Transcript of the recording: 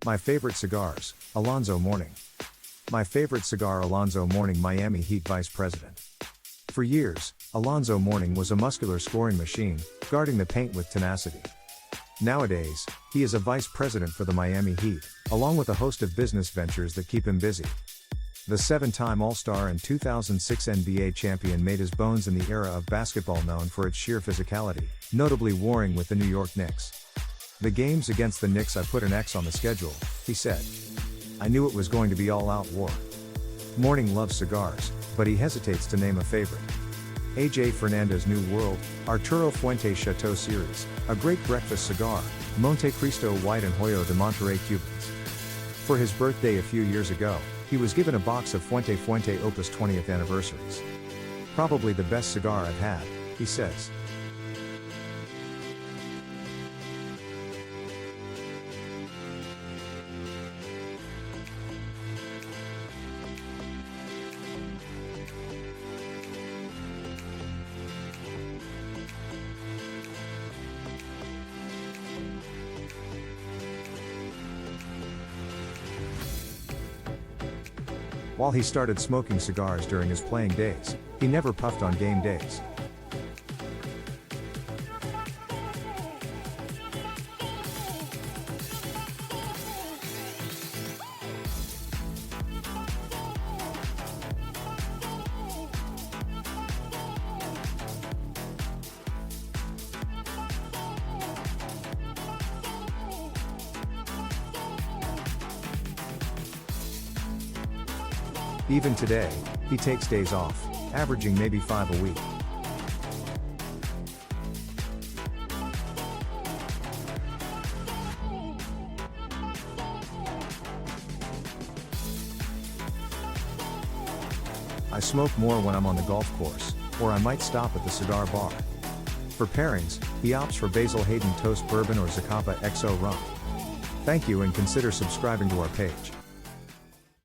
My favorite cigars, Alonzo Mourning. My favorite cigar, Alonzo Mourning, Miami Heat Vice President. For years, Alonzo Mourning was a muscular scoring machine, guarding the paint with tenacity. Nowadays, he is a vice president for the Miami Heat, along with a host of business ventures that keep him busy. The 7-time All-Star and 2006 NBA champion made his bones in the era of basketball known for its sheer physicality, notably warring with the New York Knicks. "The games against the Knicks, I put an X on the schedule," he said. "I knew it was going to be all-out war." Mourning loves cigars, but he hesitates to name a favorite. A.J. Fernandez New World, Arturo Fuente Chateau Series, a great breakfast cigar, Monte Cristo White and Hoyo de Monterrey Cubans. For his birthday a few years ago, he was given a box of Fuente Opus 20th anniversaries. "Probably the best cigar I've had," he says. While he started smoking cigars during his playing days, he never puffed on game days. Even today, he takes days off, averaging maybe 5 a week. "I smoke more when I'm on the golf course, or I might stop at the cigar bar." For pairings, he opts for Basil Hayden Toast Bourbon or Zacapa XO Rum. Thank you, and consider subscribing to our page.